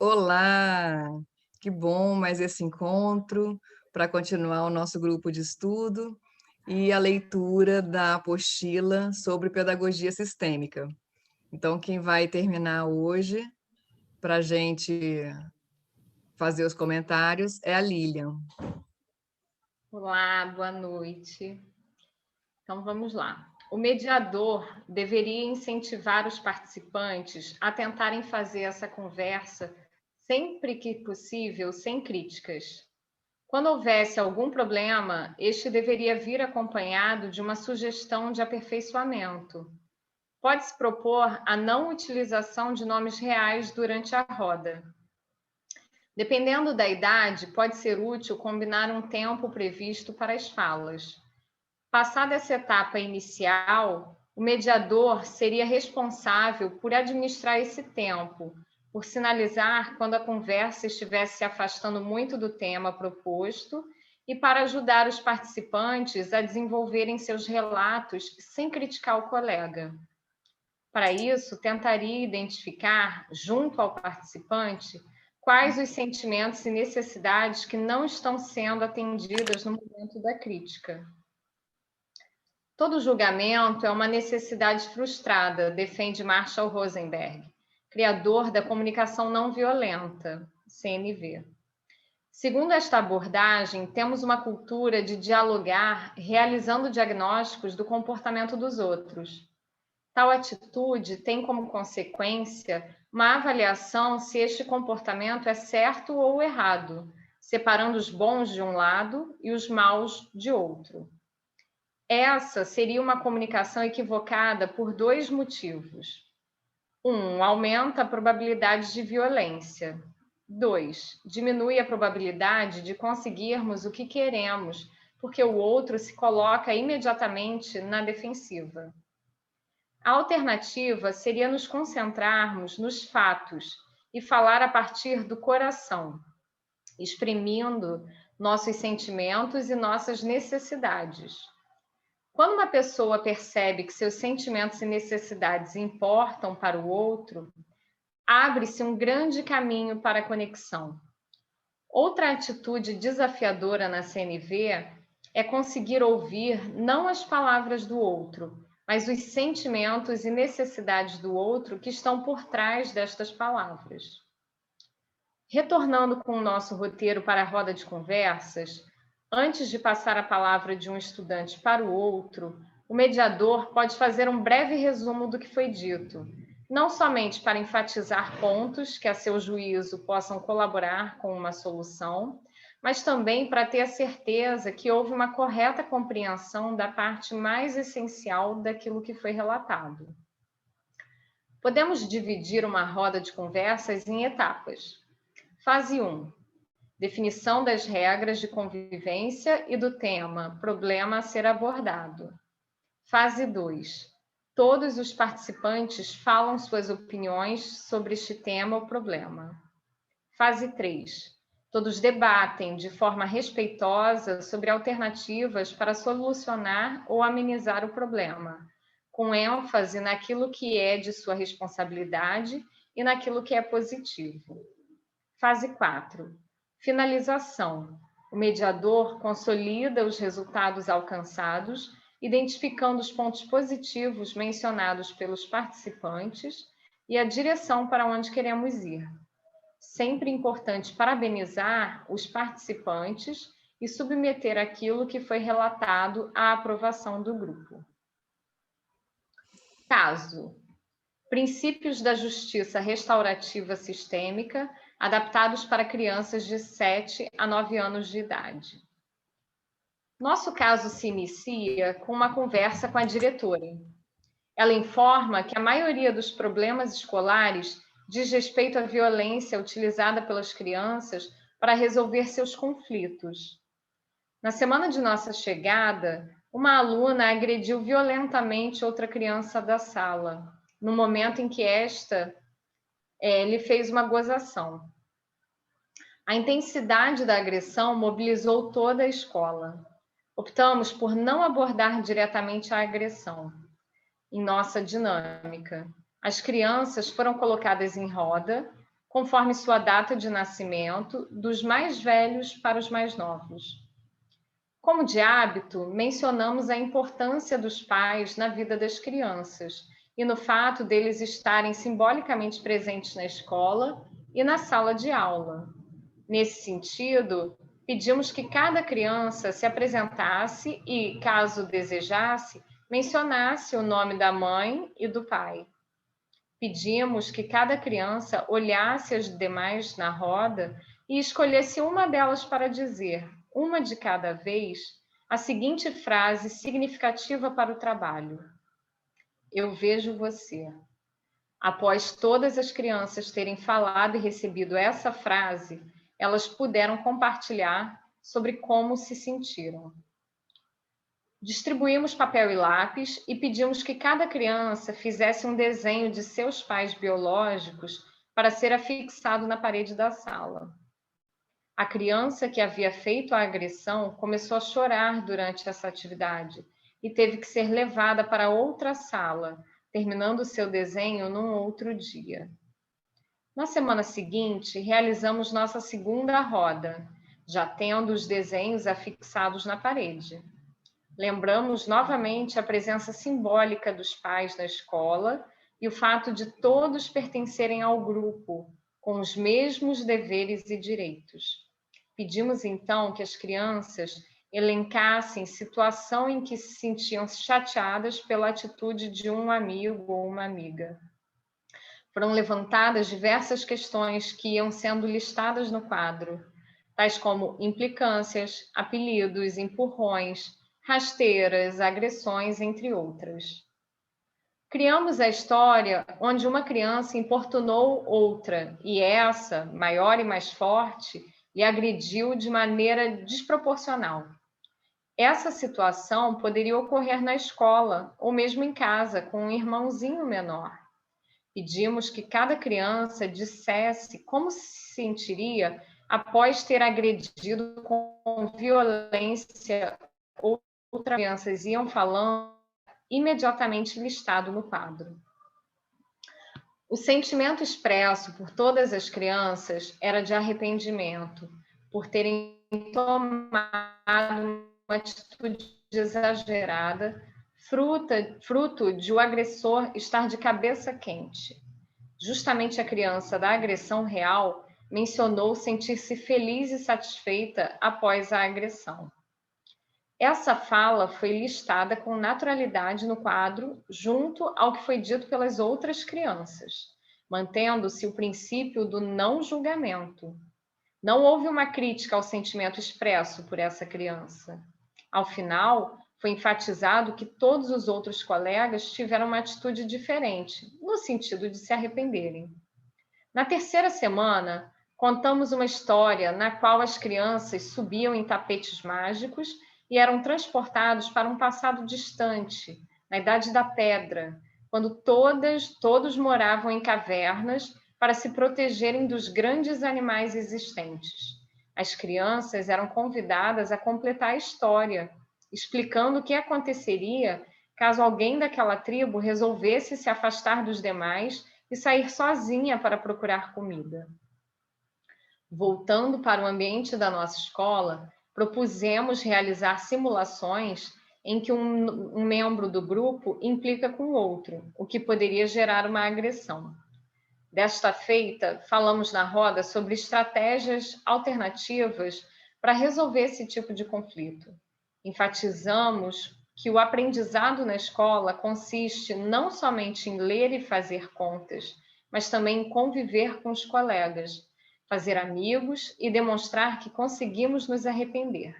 Olá! Que bom mais esse encontro para continuar o nosso grupo de estudo e a leitura da apostila sobre pedagogia sistêmica. Então, quem vai terminar hoje para a gente fazer os comentários é a Lilian. Olá, boa noite. Então vamos lá. O mediador deveria incentivar os participantes a tentarem fazer essa conversa sempre que possível, sem críticas. Quando houvesse algum problema, este deveria vir acompanhado de uma sugestão de aperfeiçoamento. Pode-se propor a não utilização de nomes reais durante a roda. Dependendo da idade, pode ser útil combinar um tempo previsto para as falas. Passada essa etapa inicial, o mediador seria responsável por administrar esse tempo, por sinalizar quando a conversa estivesse se afastando muito do tema proposto e para ajudar os participantes a desenvolverem seus relatos sem criticar o colega. Para isso, tentaria identificar, junto ao participante, quais os sentimentos e necessidades que não estão sendo atendidas no momento da crítica. Todo julgamento é uma necessidade frustrada, defende Marshall Rosenberg, criador da comunicação não violenta, CNV. Segundo esta abordagem, temos uma cultura de dialogar realizando diagnósticos do comportamento dos outros. Tal atitude tem como consequência uma avaliação se este comportamento é certo ou errado, separando os bons de um lado e os maus de outro. Essa seria uma comunicação equivocada por dois motivos. Aumenta a probabilidade de violência. 2, diminui a probabilidade de conseguirmos o que queremos, porque o outro se coloca imediatamente na defensiva. A alternativa seria nos concentrarmos nos fatos e falar a partir do coração, exprimindo nossos sentimentos e nossas necessidades. Quando uma pessoa percebe que seus sentimentos e necessidades importam para o outro, abre-se um grande caminho para a conexão. Outra atitude desafiadora na CNV é conseguir ouvir não as palavras do outro, mas os sentimentos e necessidades do outro que estão por trás destas palavras. Retornando com o nosso roteiro para a roda de conversas, antes de passar a palavra de um estudante para o outro, o mediador pode fazer um breve resumo do que foi dito, não somente para enfatizar pontos que, a seu juízo, possam colaborar com uma solução, mas também para ter a certeza que houve uma correta compreensão da parte mais essencial daquilo que foi relatado. Podemos dividir uma roda de conversas em etapas. Fase 1. Definição das regras de convivência e do tema problema a ser abordado. Fase 2. Todos os participantes falam suas opiniões sobre este tema ou problema. Fase 3. Todos debatem de forma respeitosa sobre alternativas para solucionar ou amenizar o problema, com ênfase naquilo que é de sua responsabilidade e naquilo que é positivo. Fase 4. Finalização. O mediador consolida os resultados alcançados, identificando os pontos positivos mencionados pelos participantes e a direção para onde queremos ir. Sempre importante parabenizar os participantes e submeter aquilo que foi relatado à aprovação do grupo. Caso: Princípios da Justiça Restaurativa Sistêmica, adaptados para crianças de 7 a 9 anos de idade. Nosso caso se inicia com uma conversa com a diretora. Ela informa que a maioria dos problemas escolares diz respeito à violência utilizada pelas crianças para resolver seus conflitos. Na semana de nossa chegada, uma aluna agrediu violentamente outra criança da sala, no momento em que esta lhe fez uma gozação. A intensidade da agressão mobilizou toda a escola. Optamos por não abordar diretamente a agressão em nossa dinâmica. As crianças foram colocadas em roda, conforme sua data de nascimento, dos mais velhos para os mais novos. Como de hábito, mencionamos a importância dos pais na vida das crianças e no fato deles estarem simbolicamente presentes na escola e na sala de aula. Nesse sentido, pedimos que cada criança se apresentasse e, caso desejasse, mencionasse o nome da mãe e do pai. Pedimos que cada criança olhasse as demais na roda e escolhesse uma delas para dizer, uma de cada vez, a seguinte frase significativa para o trabalho: eu vejo você. Após todas as crianças terem falado e recebido essa frase, elas puderam compartilhar sobre como se sentiram. Distribuímos papel e lápis e pedimos que cada criança fizesse um desenho de seus pais biológicos para ser afixado na parede da sala. A criança que havia feito a agressão começou a chorar durante essa atividade e teve que ser levada para outra sala, terminando seu desenho num outro dia. Na semana seguinte, realizamos nossa segunda roda, já tendo os desenhos afixados na parede. Lembramos novamente a presença simbólica dos pais na escola e o fato de todos pertencerem ao grupo, com os mesmos deveres e direitos. Pedimos então que as crianças elencassem situação em que se sentiam chateadas pela atitude de um amigo ou uma amiga. Foram levantadas diversas questões que iam sendo listadas no quadro, tais como implicâncias, apelidos, empurrões, rasteiras, agressões, entre outras. Criamos a história onde uma criança importunou outra, e essa, maior e mais forte, lhe agrediu de maneira desproporcional. Essa situação poderia ocorrer na escola, ou mesmo em casa, com um irmãozinho menor. Pedimos que cada criança dissesse como se sentiria após ter agredido com violência. Outras crianças iam falando, imediatamente listado no quadro. O sentimento expresso por todas as crianças era de arrependimento, por terem tomado uma atitude exagerada, fruto de o agressor estar de cabeça quente. Justamente a criança da agressão real mencionou sentir-se feliz e satisfeita após a agressão. Essa fala foi listada com naturalidade no quadro, junto ao que foi dito pelas outras crianças, mantendo-se o princípio do não julgamento. Não houve uma crítica ao sentimento expresso por essa criança. Ao final, foi enfatizado que todos os outros colegas tiveram uma atitude diferente, no sentido de se arrependerem. Na terceira semana, contamos uma história na qual as crianças subiam em tapetes mágicos e eram transportados para um passado distante, na Idade da Pedra, quando todos moravam em cavernas para se protegerem dos grandes animais existentes. As crianças eram convidadas a completar a história, explicando o que aconteceria caso alguém daquela tribo resolvesse se afastar dos demais e sair sozinha para procurar comida. Voltando para o ambiente da nossa escola, propusemos realizar simulações em que um membro do grupo implica com o outro, o que poderia gerar uma agressão. Desta feita, falamos na roda sobre estratégias alternativas para resolver esse tipo de conflito. Enfatizamos que o aprendizado na escola consiste não somente em ler e fazer contas, mas também em conviver com os colegas, fazer amigos e demonstrar que conseguimos nos arrepender.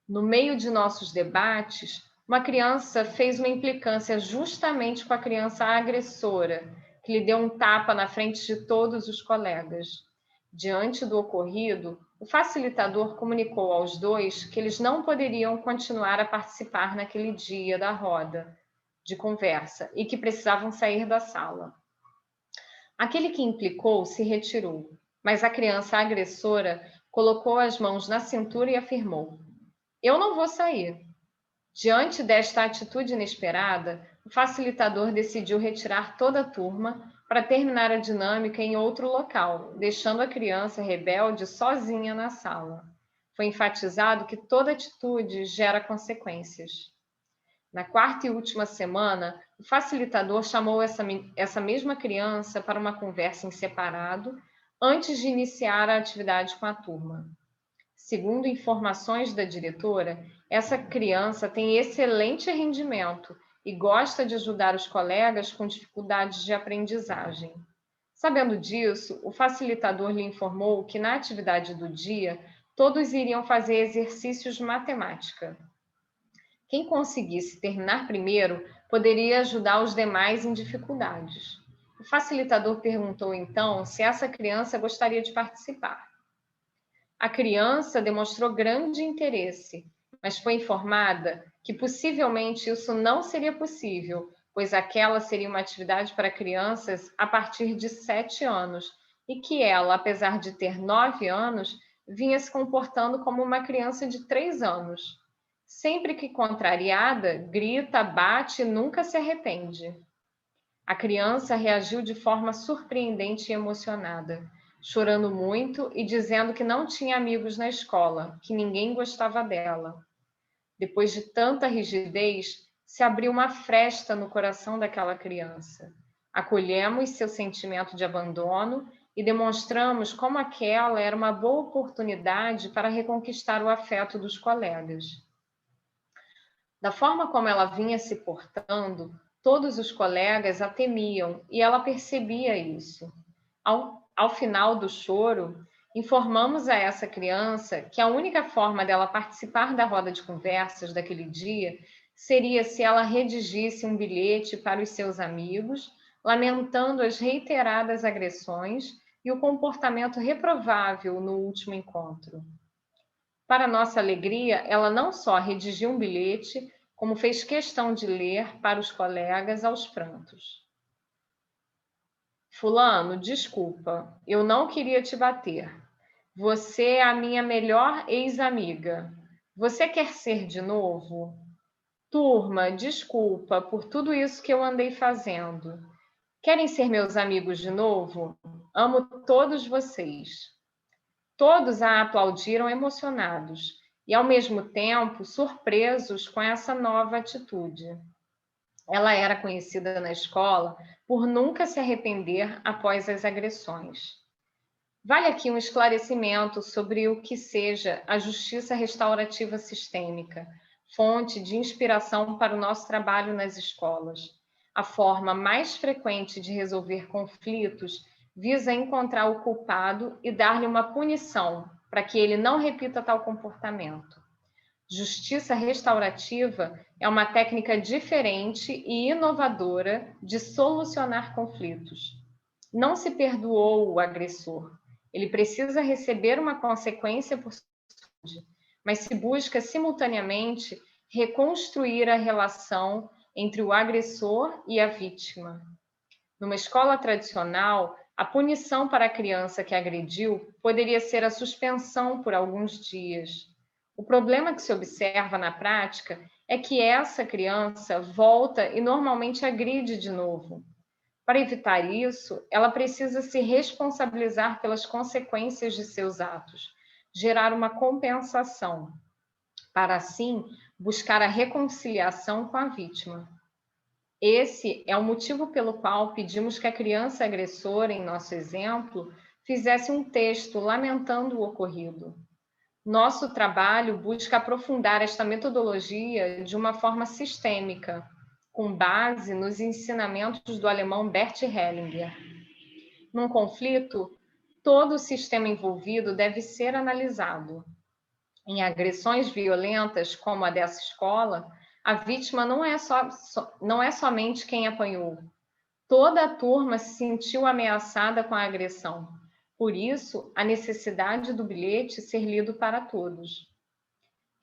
No meio de nossos debates, uma criança fez uma implicância justamente com a criança agressora, que lhe deu um tapa na frente de todos os colegas. Diante do ocorrido, o facilitador comunicou aos dois que eles não poderiam continuar a participar naquele dia da roda de conversa e que precisavam sair da sala. Aquele que implicou se retirou, mas a criança agressora colocou as mãos na cintura e afirmou: "Eu não vou sair." Diante desta atitude inesperada, o facilitador decidiu retirar toda a turma para terminar a dinâmica em outro local, deixando a criança rebelde sozinha na sala. Foi enfatizado que toda atitude gera consequências. Na quarta e última semana, o facilitador chamou essa mesma criança para uma conversa em separado antes de iniciar a atividade com a turma. Segundo informações da diretora, essa criança tem excelente rendimento e gosta de ajudar os colegas com dificuldades de aprendizagem. Sabendo disso, o facilitador lhe informou que na atividade do dia, todos iriam fazer exercícios de matemática. Quem conseguisse terminar primeiro poderia ajudar os demais em dificuldades. O facilitador perguntou então se essa criança gostaria de participar. A criança demonstrou grande interesse, mas foi informada que possivelmente isso não seria possível, pois aquela seria uma atividade para crianças a partir de 7 anos e que ela, apesar de ter 9 anos, vinha se comportando como uma criança de 3 anos. Sempre que contrariada, grita, bate e nunca se arrepende. A criança reagiu de forma surpreendente e emocionada, chorando muito e dizendo que não tinha amigos na escola, que ninguém gostava dela. Depois de tanta rigidez, se abriu uma fresta no coração daquela criança. Acolhemos seu sentimento de abandono e demonstramos como aquela era uma boa oportunidade para reconquistar o afeto dos colegas. Da forma como ela vinha se portando, todos os colegas a temiam e ela percebia isso. Ao final do choro, informamos a essa criança que a única forma dela participar da roda de conversas daquele dia seria se ela redigisse um bilhete para os seus amigos, lamentando as reiteradas agressões e o comportamento reprovável no último encontro. Para nossa alegria, ela não só redigiu um bilhete, como fez questão de ler para os colegas aos prantos. Fulano, desculpa, eu não queria te bater. Você é a minha melhor ex-amiga. Você quer ser de novo? Turma, desculpa por tudo isso que eu andei fazendo. Querem ser meus amigos de novo? Amo todos vocês. Todos a aplaudiram emocionados e, ao mesmo tempo, surpresos com essa nova atitude. Ela era conhecida na escola por nunca se arrepender após as agressões. Vale aqui um esclarecimento sobre o que seja a justiça restaurativa sistêmica, fonte de inspiração para o nosso trabalho nas escolas. A forma mais frequente de resolver conflitos visa encontrar o culpado e dar-lhe uma punição para que ele não repita tal comportamento. Justiça restaurativa é uma técnica diferente e inovadora de solucionar conflitos. Não se perdoou o agressor. Ele precisa receber uma consequência por sua atitude, mas se busca simultaneamente reconstruir a relação entre o agressor e a vítima. Numa escola tradicional, a punição para a criança que agrediu poderia ser a suspensão por alguns dias. O problema que se observa na prática é que essa criança volta e normalmente agride de novo. Para evitar isso, ela precisa se responsabilizar pelas consequências de seus atos, gerar uma compensação, para assim buscar a reconciliação com a vítima. Esse é o motivo pelo qual pedimos que a criança agressora, em nosso exemplo, fizesse um texto lamentando o ocorrido. Nosso trabalho busca aprofundar esta metodologia de uma forma sistêmica, com base nos ensinamentos do alemão Bert Hellinger. Num conflito, todo o sistema envolvido deve ser analisado. Em agressões violentas, como a dessa escola, a vítima não é somente quem apanhou. Toda a turma se sentiu ameaçada com a agressão. Por isso, a necessidade do bilhete ser lido para todos.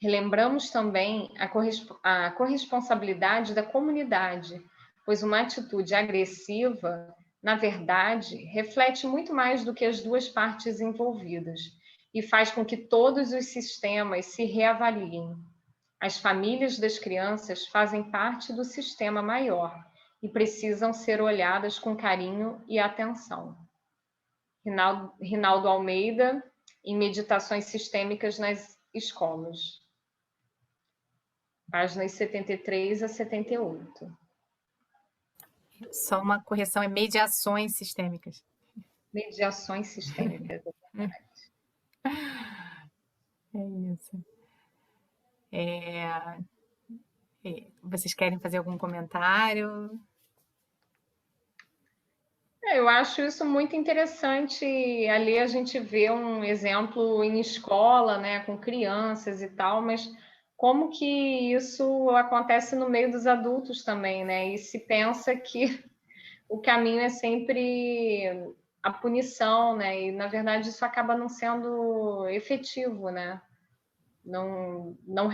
Relembramos também a corresponsabilidade da comunidade, pois uma atitude agressiva, na verdade, reflete muito mais do que as duas partes envolvidas e faz com que todos os sistemas se reavaliem. As famílias das crianças fazem parte do sistema maior e precisam ser olhadas com carinho e atenção. Rinaldo Almeida, em Meditações Sistêmicas nas Escolas. Páginas 73 a 78. Só uma correção, é mediações sistêmicas. Mediações sistêmicas. É isso. Vocês querem fazer algum comentário? Eu acho isso muito interessante. Ali a gente vê um exemplo em escola, né, com crianças e tal, mas como que isso acontece no meio dos adultos também, né? E se pensa que o caminho é sempre a punição, né? E na verdade isso acaba não sendo efetivo, né? Não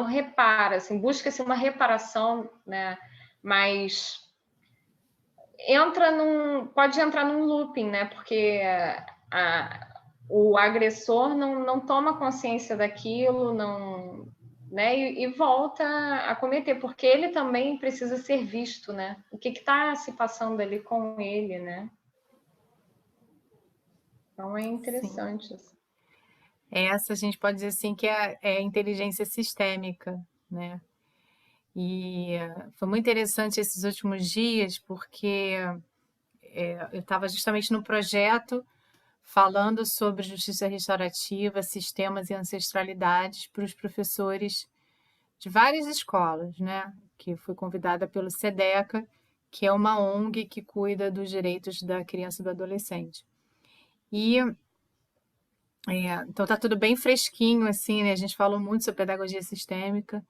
repara, assim, busca-se uma reparação, né? Mas pode entrar num looping, né? Porque o agressor não toma consciência daquilo, não, né? E volta a cometer, porque ele também precisa ser visto, né? O que está se passando ali com ele, né? Então é interessante. Assim. Essa a gente pode dizer assim que é inteligência sistêmica, né? E foi muito interessante esses últimos dias, porque eu estava justamente no projeto falando sobre justiça restaurativa, sistemas e ancestralidades para os professores de várias escolas, né? Que fui convidada pelo SEDECA, que é uma ONG que cuida dos direitos da criança e do adolescente. E então tá tudo bem fresquinho, assim, né? A gente falou muito sobre pedagogia sistêmica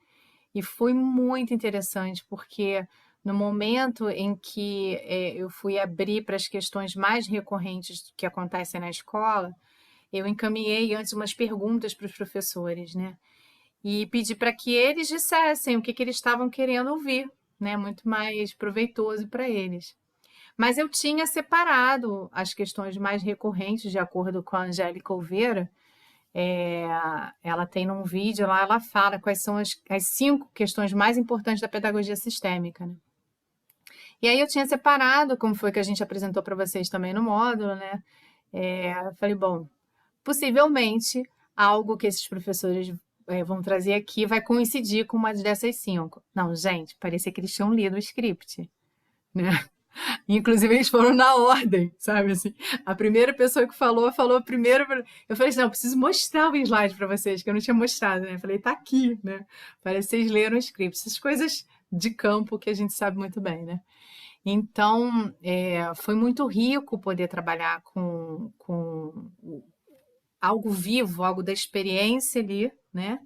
e foi muito interessante, porque no momento em que eu fui abrir para as questões mais recorrentes que acontecem na escola, eu encaminhei antes umas perguntas para os professores, né? E pedi para que eles dissessem o que eles estavam querendo ouvir, né? Muito mais proveitoso para eles. Mas eu tinha separado as questões mais recorrentes, de acordo com a Angélica Oliveira. Ela tem num vídeo lá, ela fala quais são as 5 questões mais importantes da pedagogia sistêmica, né? E aí eu tinha separado, como foi que a gente apresentou para vocês também no módulo, né? Eu falei, bom, possivelmente algo que esses professores vão trazer aqui vai coincidir com uma dessas 5. Não, gente, parecia que eles tinham lido o script, né? Inclusive, eles foram na ordem, sabe? Assim, a primeira pessoa que falou primeiro. Eu falei assim: não, eu preciso mostrar o slide para vocês, que eu não tinha mostrado, né? Eu falei, tá aqui, né? Parece que vocês leram o script. Essas coisas de campo que a gente sabe muito bem, né? Então, foi muito rico poder trabalhar com algo vivo, algo da experiência ali, né?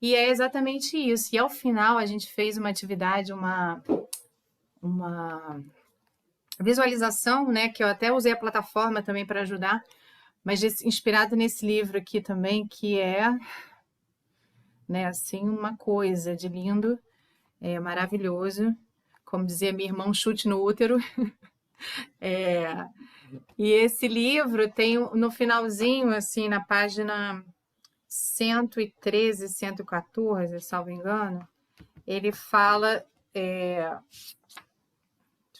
E é exatamente isso. E ao final, a gente fez uma atividade, uma visualização, né, que eu até usei a plataforma também para ajudar, mas inspirado nesse livro aqui também, que é, né, assim, uma coisa de lindo, maravilhoso, como dizia minha irmã, um chute no útero. E esse livro tem no finalzinho, assim, na página 113, 114, salvo engano, ele fala, deixa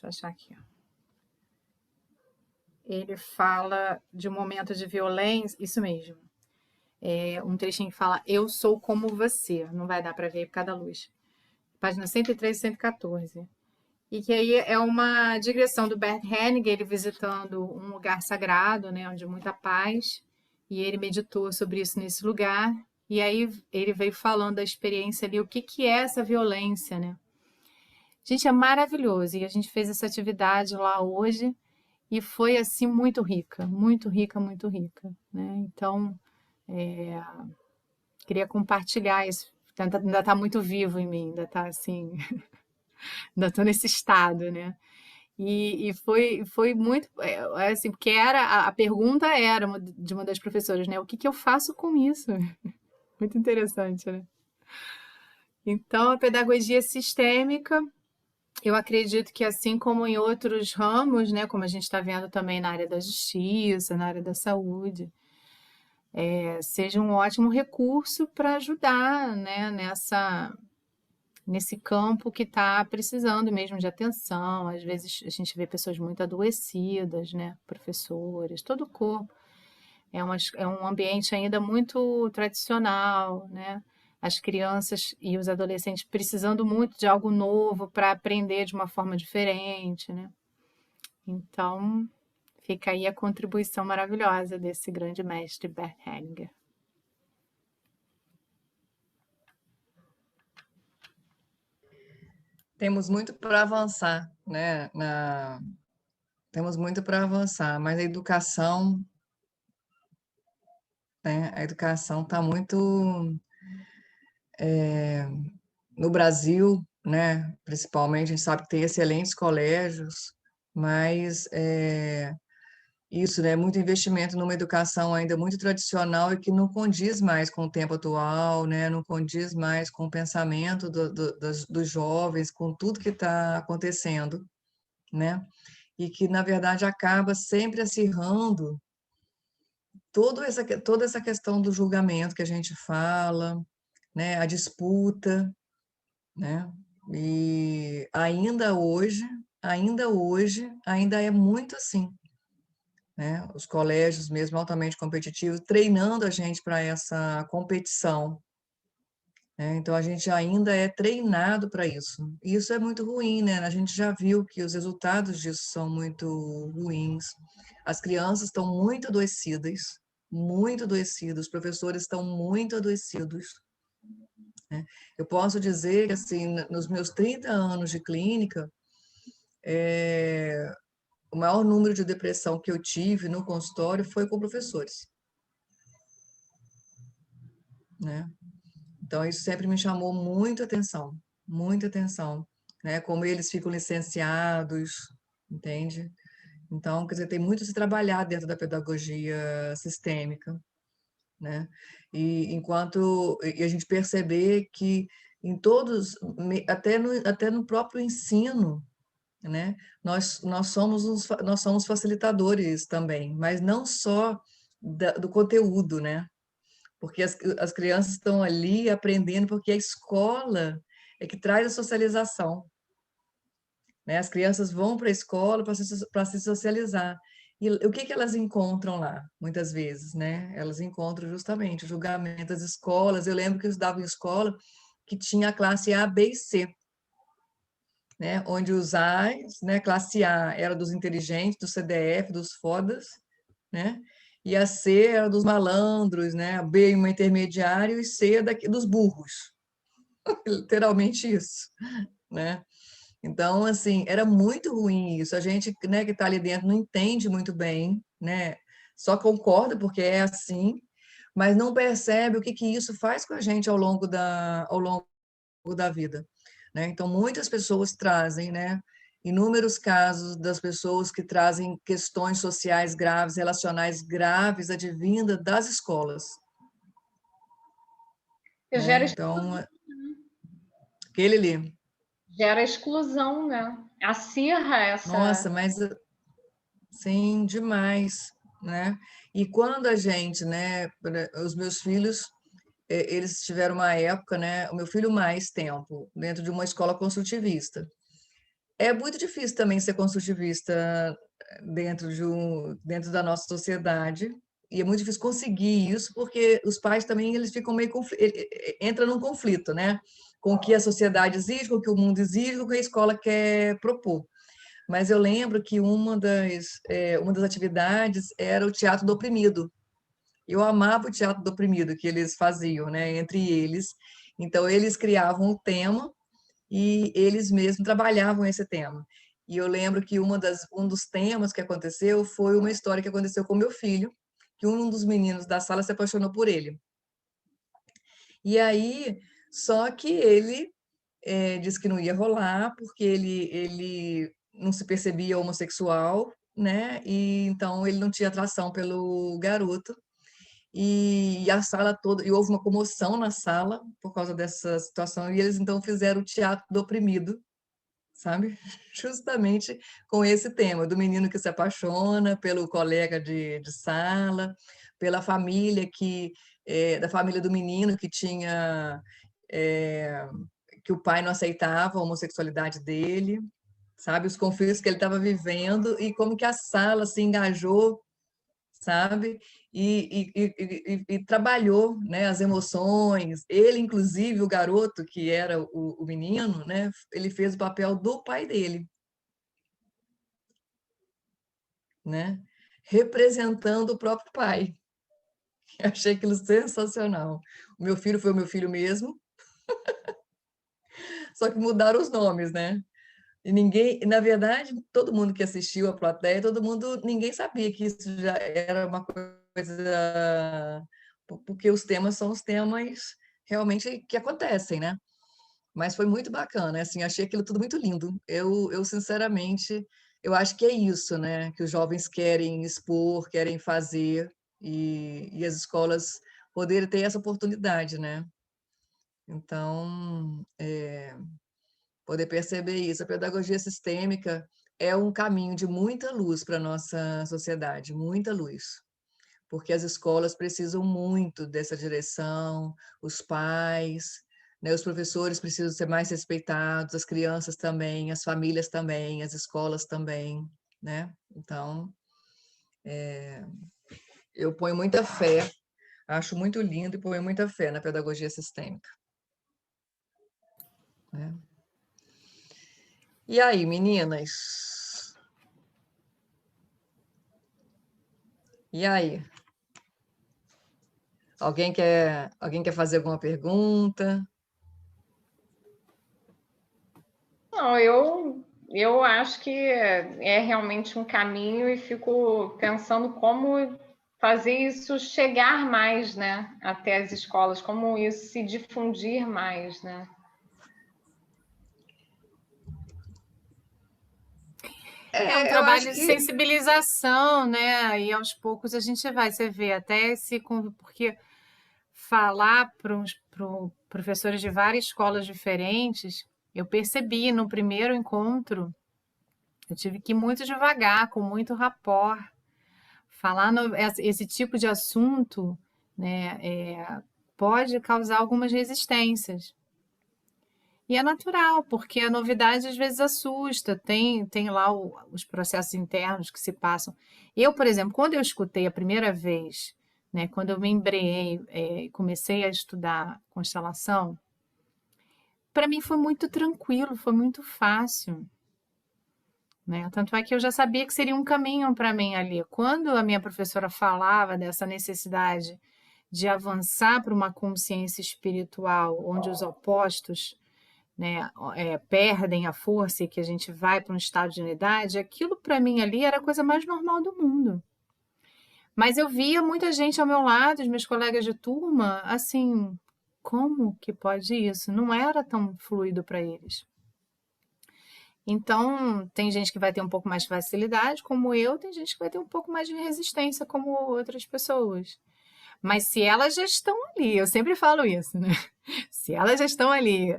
eu achar aqui, ó. Ele fala de um momento de violência, isso mesmo. Um trechinho que fala, eu sou como você, não vai dar para ver por causa da luz. Página 113 e 114. E que aí é uma digressão do Bert Hellinger, ele visitando um lugar sagrado, né, onde muita paz, e ele meditou sobre isso nesse lugar, e aí ele veio falando da experiência ali, o que é essa violência, né? Gente, é maravilhoso, e a gente fez essa atividade lá hoje, e foi, assim, muito rica, muito rica, muito rica, né? Então, queria compartilhar isso, ainda está muito vivo em mim, ainda está assim, ainda estou nesse estado, né? E foi muito, assim, porque a pergunta era de uma das professoras, né? O que eu faço com isso? Muito interessante, né? Então, a pedagogia sistêmica, eu acredito que assim como em outros ramos, né, como a gente está vendo também na área da justiça, na área da saúde, seja um ótimo recurso para ajudar, né, nesse campo que está precisando mesmo de atenção. Às vezes a gente vê pessoas muito adoecidas, né? Professores, todo o corpo. É um ambiente ainda muito tradicional, né? As crianças e os adolescentes precisando muito de algo novo para aprender de uma forma diferente, né? Então, fica aí a contribuição maravilhosa desse grande mestre Bert Hellinger. Temos muito para avançar, né? Temos muito para avançar, mas a educação, né? A educação está muito no Brasil, né? Principalmente, a gente sabe que tem excelentes colégios, mas isso, né? Muito investimento numa educação ainda muito tradicional e que não condiz mais com o tempo atual, né? Não condiz mais com o pensamento dos jovens, com tudo que está acontecendo, né? E que, na verdade, acaba sempre acirrando toda essa questão do julgamento que a gente fala, né? A disputa, né? E ainda é muito assim, né? Os colégios mesmo altamente competitivos treinando a gente para essa competição, né? Então a gente ainda é treinado para isso. E isso é muito ruim, né? A gente já viu que os resultados disso são muito ruins. As crianças estão muito adoecidas, os professores estão muito adoecidos, né? Eu posso dizer que, assim, nos meus 30 anos de clínica, o maior número de depressão que eu tive no consultório foi com professores, né? Então, isso sempre me chamou muita atenção, né? Como eles ficam licenciados, entende? Então, quer dizer, tem muito a se trabalhar dentro da pedagogia sistêmica, né? E a gente perceber que em todos, até no próprio ensino, né? Nós somos facilitadores também, mas não só do conteúdo, né? Porque as crianças estão ali aprendendo, porque a escola é que traz a socialização, né? As crianças vão para a escola para se socializar. E o que que elas encontram lá, muitas vezes, né? Elas encontram justamente o julgamento das escolas. Eu lembro que eu estudava em escola que tinha a classe A, B e C, né? Onde os A's, né? Classe A era dos inteligentes, do CDF, dos fodas, né? E a C era dos malandros, né? A B uma intermediário e C dos burros. Literalmente isso, né? Então, assim, era muito ruim isso. A gente, né, que está ali dentro não entende muito bem, né? Só concorda porque é assim, mas não percebe o que que isso faz com a gente ao longo da vida, né? Então, muitas pessoas trazem, né? Inúmeros casos das pessoas que trazem questões sociais graves, relacionais graves, advinda das escolas, né? Gera, Então, aquele ali. gera exclusão, né? Acirra Nossa, essa. mas sim, demais, né? E quando a gente, né, os meus filhos, eles tiveram uma época, né, o meu filho mais tempo dentro de uma escola construtivista. É muito difícil também ser construtivista dentro da nossa sociedade, e é muito difícil conseguir isso, porque os pais também eles ficam meio entra num conflito, né? Com o que a sociedade exige, com o que o mundo exige, com o que a escola quer propor. Mas eu lembro que uma das atividades era o teatro do oprimido. Eu amava o teatro do oprimido que eles faziam, né, entre eles. Então, eles criavam um tema e eles mesmos trabalhavam esse tema. E eu lembro que um dos temas que aconteceu foi uma história que aconteceu com meu filho, que um dos meninos da sala se apaixonou por ele. E aí, só que ele disse que não ia rolar, porque ele não se percebia homossexual, né? E então ele não tinha atração pelo garoto. E a sala toda, e houve uma comoção na sala por causa dessa situação, e eles então fizeram o teatro do oprimido, sabe? Justamente com esse tema, do menino que se apaixona pelo colega de sala, pela família da família do menino que tinha é, que o pai não aceitava a homossexualidade dele, sabe? Os conflitos que ele estava vivendo e como que a sala se engajou, sabe? E trabalhou, né, as emoções. Ele, inclusive, o garoto, que era o menino, né, ele fez o papel do pai dele, né? Representando o próprio pai. Eu achei aquilo sensacional. O meu filho foi o meu filho mesmo, só que mudaram os nomes, né? E ninguém, na verdade, todo mundo que assistiu a plateia, todo mundo, ninguém sabia que isso já era uma coisa, porque os temas são os temas realmente que acontecem, né? Mas foi muito bacana, assim, achei aquilo tudo muito lindo. Eu sinceramente, eu acho que é isso, né? Que os jovens querem expor, querem fazer, e as escolas poderem ter essa oportunidade, né? Então, poder perceber isso. A pedagogia sistêmica é um caminho de muita luz para a nossa sociedade, muita luz, porque as escolas precisam muito dessa direção, os pais, né, os professores precisam ser mais respeitados, as crianças também, as famílias também, as escolas também, né? Então, eu ponho muita fé, acho muito lindo e ponho muita fé na pedagogia sistêmica, né? E aí, meninas? E aí? Alguém quer fazer alguma pergunta? Não, eu acho que é realmente um caminho e fico pensando como fazer isso chegar mais, né, até as escolas, como isso se difundir mais, né? É um Eu acho trabalho de que sensibilização, né? E aos poucos a gente vai, você vê, até esse. Porque falar para os professores de várias escolas diferentes, eu percebi no primeiro encontro, eu tive que ir muito devagar, com muito rapport. Falar esse tipo de assunto, né, pode causar algumas resistências. E é natural, porque a novidade às vezes assusta, tem lá os processos internos que se passam. Eu, por exemplo, quando eu escutei a primeira vez, né, quando eu me embreei e comecei a estudar constelação, para mim foi muito tranquilo, foi muito fácil. Né? Tanto é que eu já sabia que seria um caminho para mim ali. Quando a minha professora falava dessa necessidade de avançar para uma consciência espiritual, onde os opostos, né, perdem a força e que a gente vai para um estado de unidade, aquilo para mim ali era a coisa mais normal do mundo. Mas eu via muita gente ao meu lado, os meus colegas de turma, assim, como que pode isso? Não era tão fluido para eles. Então, tem gente que vai ter um pouco mais de facilidade, como eu, tem gente que vai ter um pouco mais de resistência, como outras pessoas. Mas se elas já estão ali, eu sempre falo isso, né? Se elas já estão ali,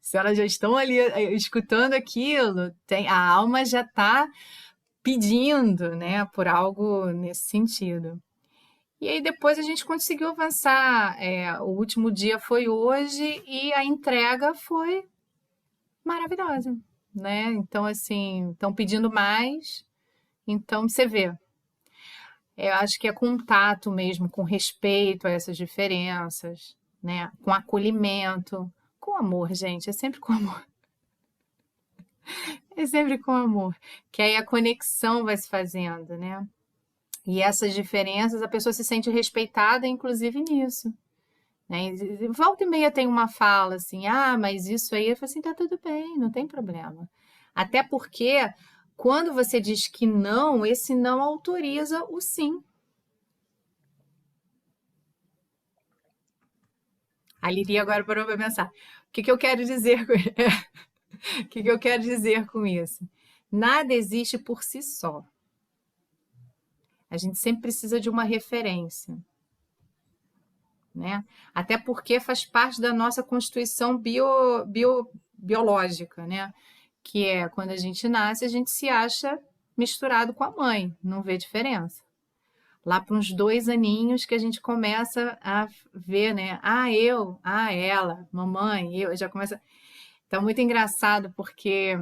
se elas já estão ali escutando aquilo, a alma já está pedindo, né, por algo nesse sentido. E aí depois a gente conseguiu avançar. O último dia foi hoje e a entrega foi maravilhosa, né? Então, assim, estão pedindo mais. Então, você vê. Eu acho que é contato mesmo, com respeito a essas diferenças, né? Com acolhimento, com amor, gente. É sempre com amor. É sempre com amor. Que aí a conexão vai se fazendo, né? E essas diferenças, a pessoa se sente respeitada, inclusive nisso. Né? E volta e meia tem uma fala assim, mas isso aí, eu falo assim, tá tudo bem, não tem problema. Até porque, quando você diz que não, esse não autoriza o sim. A Lili agora parou para pensar. O que eu quero dizer com o que eu quero dizer com isso? Nada existe por si só. A gente sempre precisa de uma referência. Né? Até porque faz parte da nossa constituição biológica, né? Que é quando a gente nasce, a gente se acha misturado com a mãe, não vê diferença. Lá para uns 2 aninhos que a gente começa a ver, né? Eu, ela, mamãe, eu, já começa. Tá muito engraçado, porque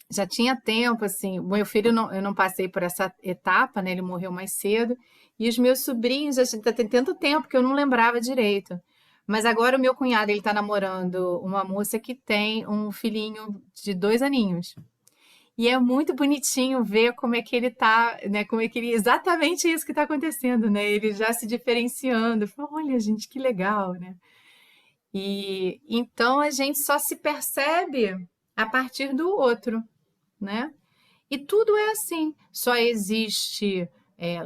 já tinha tempo, assim, o meu filho, não, eu não passei por essa etapa, né? Ele morreu mais cedo, e os meus sobrinhos, já tem tanto tempo que eu não lembrava direito. Mas agora o meu cunhado, ele tá namorando uma moça que tem um filhinho de 2 aninhos. E é muito bonitinho ver como é que ele tá, né? Como é que ele, exatamente isso que está acontecendo, né? Ele já se diferenciando. Fala, olha, gente, que legal, né? E então a gente só se percebe a partir do outro, né? E tudo é assim. Só existe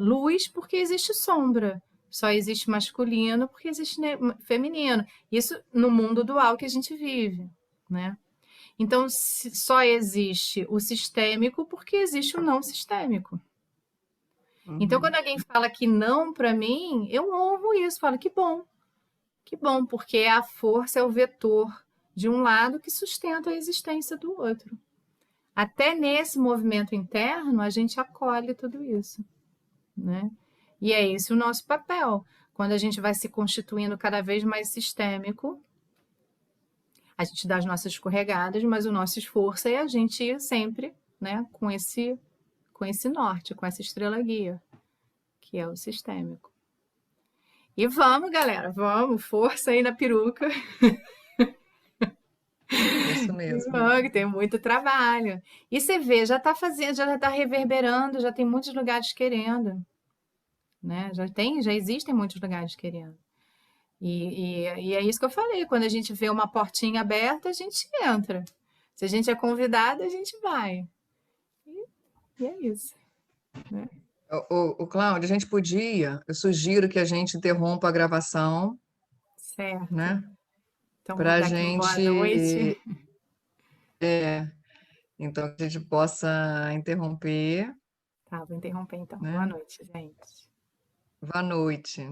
luz porque existe sombra. Só existe masculino porque existe feminino. Isso no mundo dual que a gente vive, né? Então, só existe o sistêmico porque existe o não sistêmico. Então, quando alguém fala que não para mim, eu honro isso, falo que bom, porque a força é o vetor de um lado que sustenta a existência do outro. Até nesse movimento interno, a gente acolhe tudo isso, né? E é esse o nosso papel. Quando a gente vai se constituindo cada vez mais sistêmico, a gente dá as nossas escorregadas, mas o nosso esforço é a gente ir sempre, né, com esse norte, com essa estrela guia, que é o sistêmico. E vamos, galera, vamos, força aí na peruca. Isso mesmo. Vamos, tem muito trabalho. E você vê, já está fazendo, já está reverberando, já tem muitos lugares querendo, né? Já existem muitos lugares querendo. E é isso que eu falei, quando a gente vê uma portinha aberta, a gente entra. Se a gente é convidado, a gente vai. E é isso, né? O Cláudio, a gente podia, eu sugiro que a gente interrompa a gravação, Certo. né? Então, vou Para a dar aqui um boa noite. gente, então que a gente possa interromper, Tá, vou interromper então. Boa né? noite, gente. Boa noite.